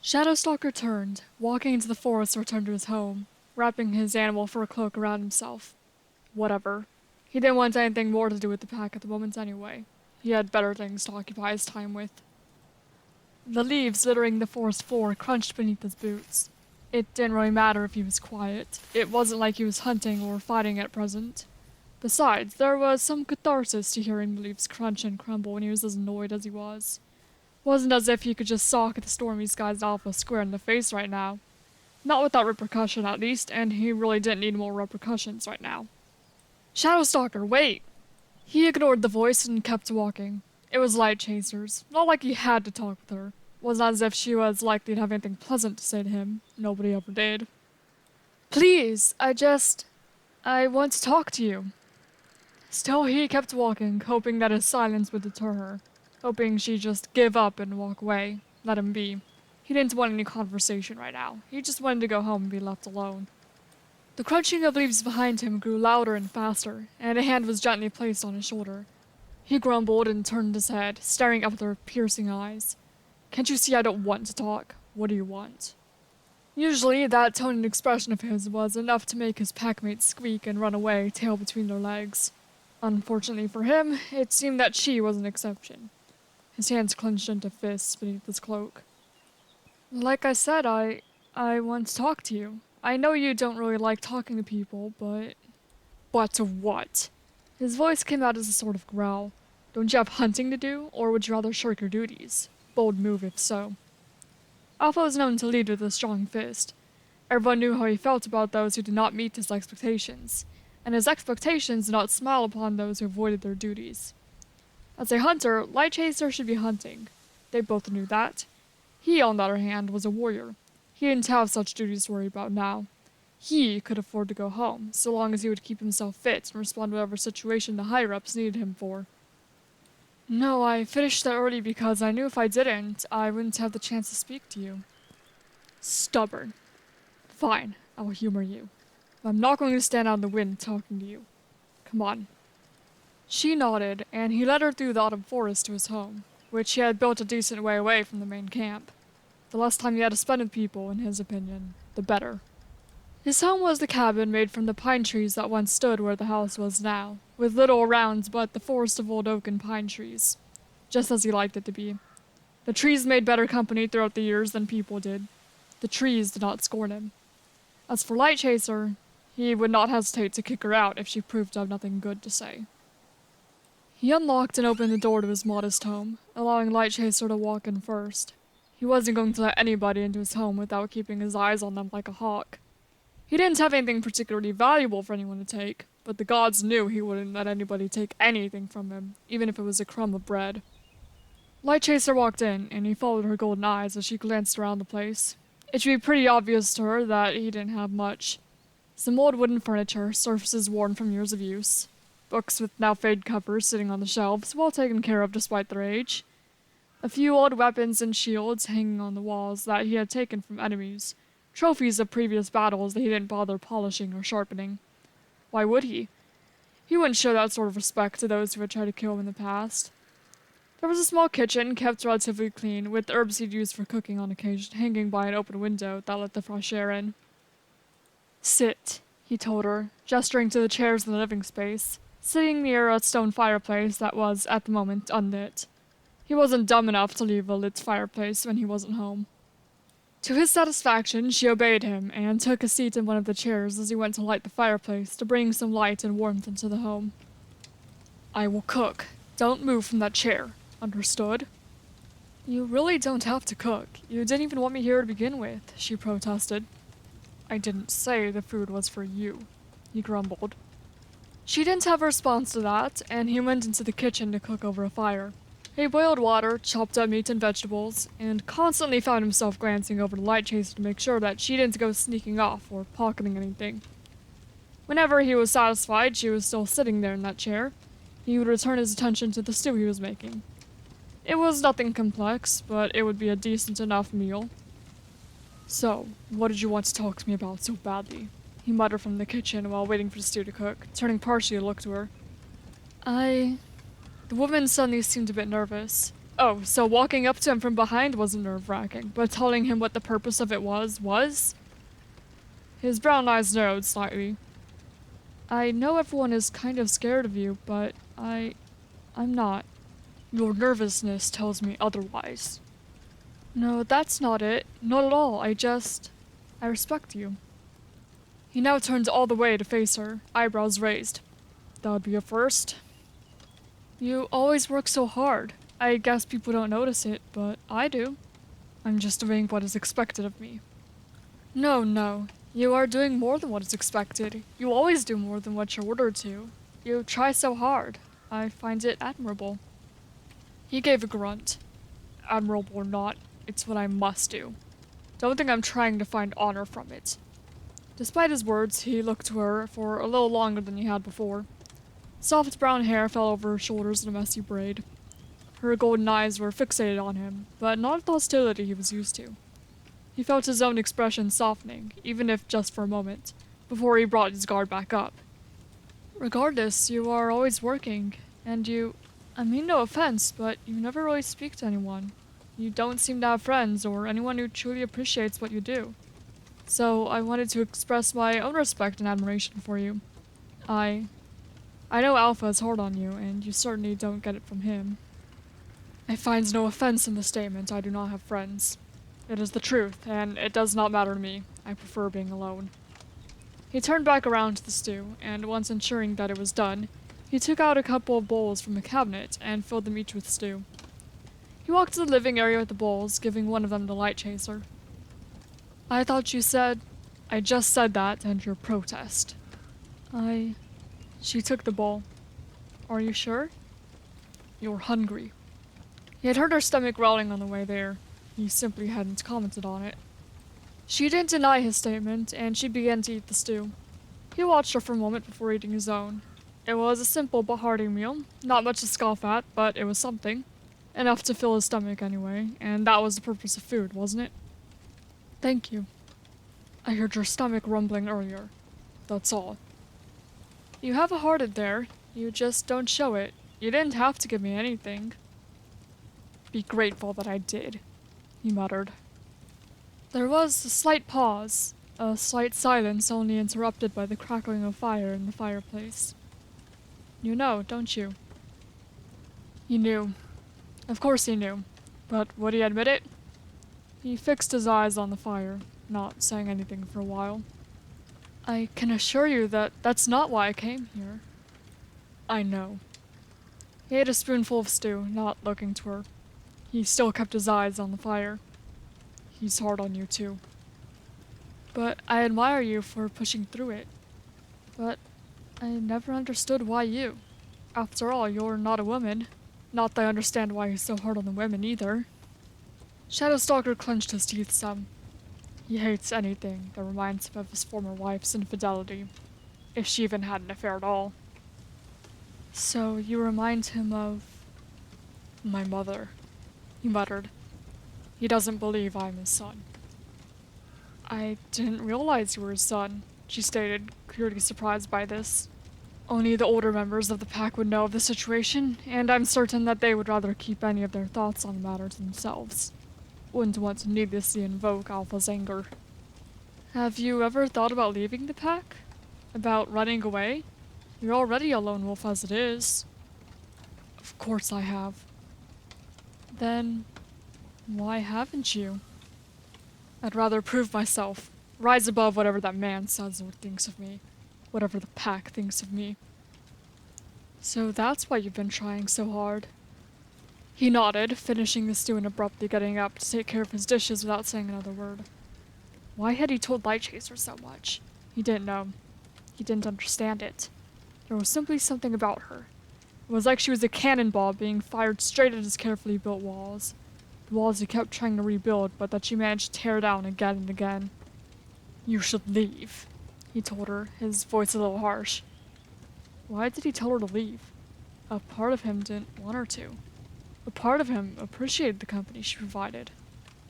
Shadowstalker turned, walking into the forest to return to his home, wrapping his animal fur cloak around himself. Whatever. He didn't want anything more to do with the pack at the moment anyway. He had better things to occupy his time with. The leaves littering the forest floor crunched beneath his boots. It didn't really matter if he was quiet. It wasn't like he was hunting or fighting at present. Besides, there was some catharsis to hearing the leaves crunch and crumble when he was as annoyed as he was. Wasn't as if he could just sock the Stormy Skies alpha square in the face right now. Not without repercussion, at least, and he really didn't need more repercussions right now. Shadowstalker, wait! He ignored the voice and kept walking. It was Lightchaser's. Not like he had to talk with her. Wasn't as if she was likely to have anything pleasant to say to him. Nobody ever did. Please, I want to talk to you. Still, he kept walking, hoping that his silence would deter her. Hoping she'd just give up and walk away. Let him be. He didn't want any conversation right now. He just wanted to go home and be left alone. The crunching of leaves behind him grew louder and faster, and a hand was gently placed on his shoulder. He grumbled and turned his head, staring up with her piercing eyes. Can't you see I don't want to talk? What do you want? Usually, that tone and expression of his was enough to make his packmates squeak and run away, tail between their legs. Unfortunately for him, it seemed that she was an exception. His hands clenched into fists beneath his cloak. Like I said, I want to talk to you. I know you don't really like talking to people, but... But to what? His voice came out as a sort of growl. Don't you have hunting to do, or would you rather shirk your duties? Bold move if so. Alpha was known to lead with a strong fist. Everyone knew how he felt about those who did not meet his expectations, and his expectations did not smile upon those who avoided their duties. As a hunter, Lightchaser should be hunting. They both knew that. He, on the other hand, was a warrior. He didn't have such duties to worry about now. He could afford to go home, so long as he would keep himself fit and respond to whatever situation the higher-ups needed him for. No, I finished that early because I knew if I didn't, I wouldn't have the chance to speak to you. Stubborn. Fine, I'll humor you. But I'm not going to stand out in the wind talking to you. Come on. She nodded, and he led her through the autumn forest to his home, which he had built a decent way away from the main camp. The less time he had to spend with people, in his opinion, the better. His home was the cabin made from the pine trees that once stood where the house was now, with little around but the forest of old oak and pine trees, just as he liked it to be. The trees made better company throughout the years than people did. The trees did not scorn him. As for Lightchaser, he would not hesitate to kick her out if she proved to have nothing good to say. He unlocked and opened the door to his modest home, allowing Lightchaser to walk in first. He wasn't going to let anybody into his home without keeping his eyes on them like a hawk. He didn't have anything particularly valuable for anyone to take, but the gods knew he wouldn't let anybody take anything from him, even if it was a crumb of bread. Lightchaser walked in, and he followed her golden eyes as she glanced around the place. It should be pretty obvious to her that he didn't have much. Some old wooden furniture, surfaces worn from years of use. Books with now faded covers sitting on the shelves, well taken care of despite their age. A few old weapons and shields hanging on the walls that he had taken from enemies. Trophies of previous battles that he didn't bother polishing or sharpening. Why would he? He wouldn't show that sort of respect to those who had tried to kill him in the past. There was a small kitchen, kept relatively clean, with herbs he'd used for cooking on occasion hanging by an open window that let the fresh air in. Sit, he told her, gesturing to the chairs in the living space, sitting near a stone fireplace that was, at the moment, unlit. He wasn't dumb enough to leave a lit fireplace when he wasn't home. To his satisfaction, she obeyed him, and took a seat in one of the chairs as he went to light the fireplace to bring some light and warmth into the home. I will cook. Don't move from that chair. Understood? You really don't have to cook. You didn't even want me here to begin with, she protested. I didn't say the food was for you, he grumbled. She didn't have a response to that, and he went into the kitchen to cook over a fire. He boiled water, chopped up meat and vegetables, and constantly found himself glancing over to Lightchaser to make sure that she didn't go sneaking off or pocketing anything. Whenever he was satisfied she was still sitting there in that chair, he would return his attention to the stew he was making. It was nothing complex, but it would be a decent enough meal. So, what did you want to talk to me about so badly? He muttered from the kitchen while waiting for the stew to cook, turning partially to look to her. The woman suddenly seemed a bit nervous. Oh, so walking up to him from behind wasn't nerve-wracking, but telling him what the purpose of it was? His brown eyes narrowed slightly. I know everyone is kind of scared of you, but I'm not. Your nervousness tells me otherwise. No, that's not it. Not at all. I respect you. He now turned all the way to face her, eyebrows raised. That would be a first. You always work so hard. I guess people don't notice it, but I do. I'm just doing what is expected of me. No. You are doing more than what is expected. You always do more than what you're ordered to. You try so hard. I find it admirable. He gave a grunt. Admirable or not, it's what I must do. Don't think I'm trying to find honor from it. Despite his words, he looked to her for a little longer than he had before. Soft brown hair fell over her shoulders in a messy braid. Her golden eyes were fixated on him, but not with the hostility he was used to. He felt his own expression softening, even if just for a moment, before he brought his guard back up. Regardless, you are always working, and I mean no offense, but you never really speak to anyone. You don't seem to have friends or anyone who truly appreciates what you do. So I wanted to express my own respect and admiration for you. I know Alpha is hard on you, and you certainly don't get it from him. I find no offense in the statement I do not have friends. It is the truth, and it does not matter to me. I prefer being alone. He turned back around to the stew, and once ensuring that it was done, he took out a couple of bowls from a cabinet and filled them each with stew. He walked to the living area with the bowls, giving one of them to Lightchaser. I thought you said... I just said that and your protest. She took the bowl. Are you sure? You're hungry. He had heard her stomach growling on the way there. He simply hadn't commented on it. She didn't deny his statement, and she began to eat the stew. He watched her for a moment before eating his own. It was a simple but hearty meal, not much to scoff at, but it was something. Enough to fill his stomach anyway, and that was the purpose of food, wasn't it? Thank you. I heard your stomach rumbling earlier. That's all. You have a heart in there. You just don't show it. You didn't have to give me anything. Be grateful that I did, he muttered. There was a slight pause, a slight silence only interrupted by the crackling of fire in the fireplace. You know, don't you? He knew. Of course he knew. But would he admit it? He fixed his eyes on the fire, not saying anything for a while. I can assure you that that's not why I came here. I know. He ate a spoonful of stew, not looking to her. He still kept his eyes on the fire. He's hard on you, too. But I admire you for pushing through it. But I never understood why you. After all, you're not a woman. Not that I understand why he's so hard on the women, either. Shadowstalker clenched his teeth some. He hates anything that reminds him of his former wife's infidelity, if she even had an affair at all. So you remind him of... my mother, he muttered. He doesn't believe I'm his son. I didn't realize you were his son, she stated, clearly surprised by this. Only the older members of the pack would know of the situation, and I'm certain that they would rather keep any of their thoughts on the matter to themselves. Wouldn't want to needlessly invoke Alpha's anger. Have you ever thought about leaving the pack? About running away? You're already a lone wolf as it is. Of course I have. Then, why haven't you? I'd rather prove myself, rise above whatever that man says or thinks of me, whatever the pack thinks of me. So that's why you've been trying so hard. He nodded, finishing the stew and abruptly getting up to take care of his dishes without saying another word. Why had he told Lightchaser so much? He didn't know. He didn't understand it. There was simply something about her. It was like she was a cannonball being fired straight at his carefully built walls. The walls he kept trying to rebuild, but that she managed to tear down again and again. You should leave, he told her, his voice a little harsh. Why did he tell her to leave? A part of him didn't want her to. A part of him appreciated the company she provided.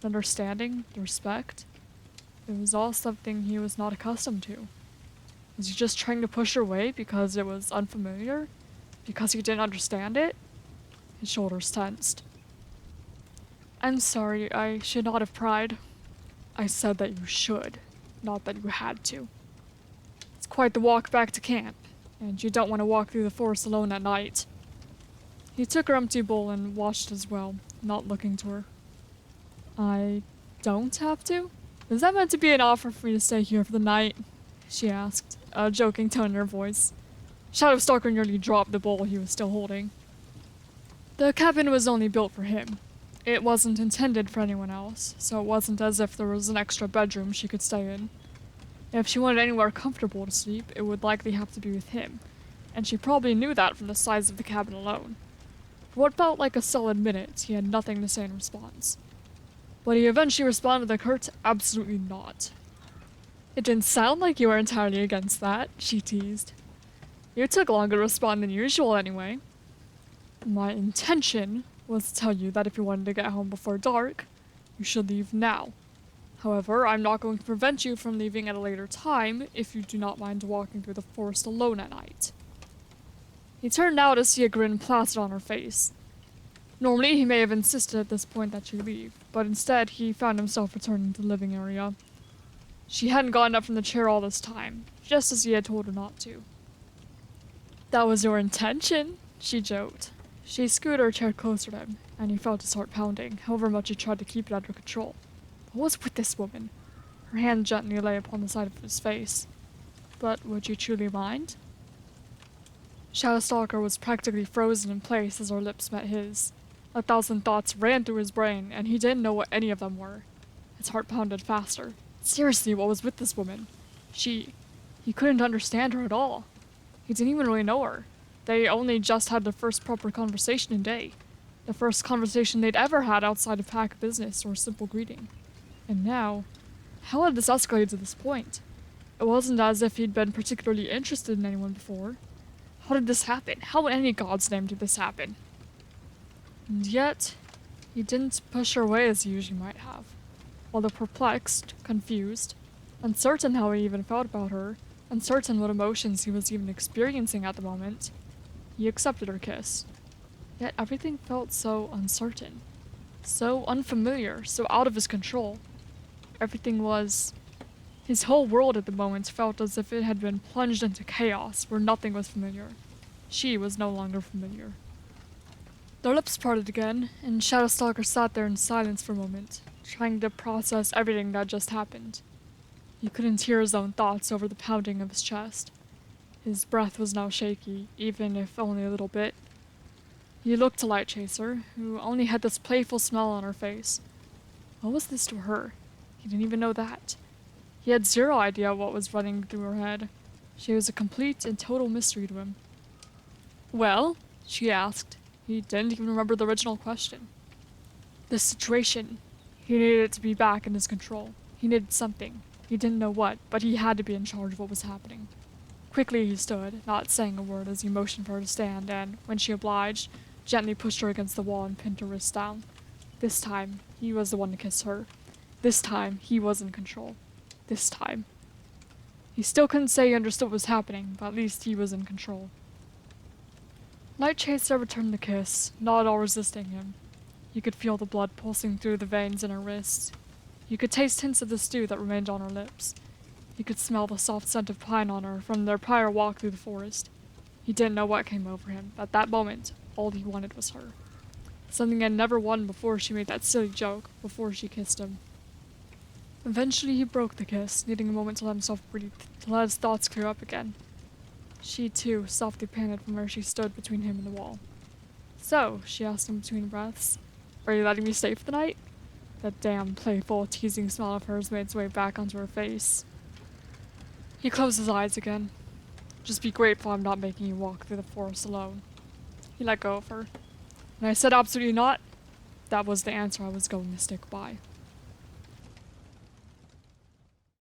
The understanding, the respect. It was all something he was not accustomed to. Was he just trying to push her away because it was unfamiliar? Because he didn't understand it? His shoulders tensed. I'm sorry, I should not have pried. I said that you should, not that you had to. It's quite the walk back to camp, and you don't want to walk through the forest alone at night. He took her empty bowl and washed as well, not looking to her. I don't have to? Is that meant to be an offer for me to stay here for the night? She asked, a joking tone in her voice. Shadowstalker nearly dropped the bowl he was still holding. The cabin was only built for him. It wasn't intended for anyone else, so it wasn't as if there was an extra bedroom she could stay in. If she wanted anywhere comfortable to sleep, it would likely have to be with him, and she probably knew that from the size of the cabin alone. For what felt like a solid minute, he had nothing to say in response. But he eventually responded with a curt, absolutely not. It didn't sound like you were entirely against that, she teased. You took longer to respond than usual anyway. My intention was to tell you that if you wanted to get home before dark, you should leave now. However, I'm not going to prevent you from leaving at a later time if you do not mind walking through the forest alone at night. He turned now to see a grin plastered on her face. Normally, he may have insisted at this point that she leave, but instead he found himself returning to the living area. She hadn't gotten up from the chair all this time, just as he had told her not to. That was your intention, she joked. She scooted her chair closer to him, and he felt his heart pounding, however much he tried to keep it under control. What was with this woman? Her hand gently lay upon the side of his face. But would you truly mind? Shadowstalker was practically frozen in place as her lips met his. 1,000 thoughts ran through his brain, and he didn't know what any of them were. His heart pounded faster. Seriously, what was with this woman? He couldn't understand her at all. He didn't even really know her. They only just had their first proper conversation in a day. The first conversation they'd ever had outside of pack business or simple greeting. And now, how had this escalated to this point? It wasn't as if he'd been particularly interested in anyone before. How did this happen? How in any god's name did this happen? And yet, he didn't push her away as he usually might have. Although perplexed, confused, uncertain how he even felt about her, uncertain what emotions he was even experiencing at the moment, he accepted her kiss. Yet everything felt so uncertain, so unfamiliar, so out of his control. Everything was... His whole world at the moment felt as if it had been plunged into chaos where nothing was familiar. She was no longer familiar. Their lips parted again, and Shadowstalker sat there in silence for a moment, trying to process everything that just happened. He couldn't hear his own thoughts over the pounding of his chest. His breath was now shaky, even if only a little bit. He looked to Lightchaser, who only had this playful smile on her face. What was this to her? He didn't even know that. He had zero idea what was running through her head. She was a complete and total mystery to him. Well? She asked. He didn't even remember the original question. The situation. He needed it to be back in his control. He needed something. He didn't know what, but he had to be in charge of what was happening. Quickly he stood, not saying a word as he motioned for her to stand, and, when she obliged, gently pushed her against the wall and pinned her wrists down. This time, he was the one to kiss her. This time, he was in control. This time. He still couldn't say he understood what was happening, but at least he was in control. Lightchaser returned the kiss, not at all resisting him. He could feel the blood pulsing through the veins in her wrists. He could taste hints of the stew that remained on her lips. He could smell the soft scent of pine on her from their prior walk through the forest. He didn't know what came over him. At that moment, all he wanted was her. Something had never won before she made that silly joke, before she kissed him. Eventually he broke the kiss, needing a moment to let himself breathe, to let his thoughts clear up again. She, too, softly panted from where she stood between him and the wall. So, she asked him between breaths, are you letting me stay for the night? That damn playful, teasing smile of hers made its way back onto her face. He closed his eyes again. Just be grateful I'm not making you walk through the forest alone. He let go of her. And I said absolutely not. That was the answer I was going to stick by.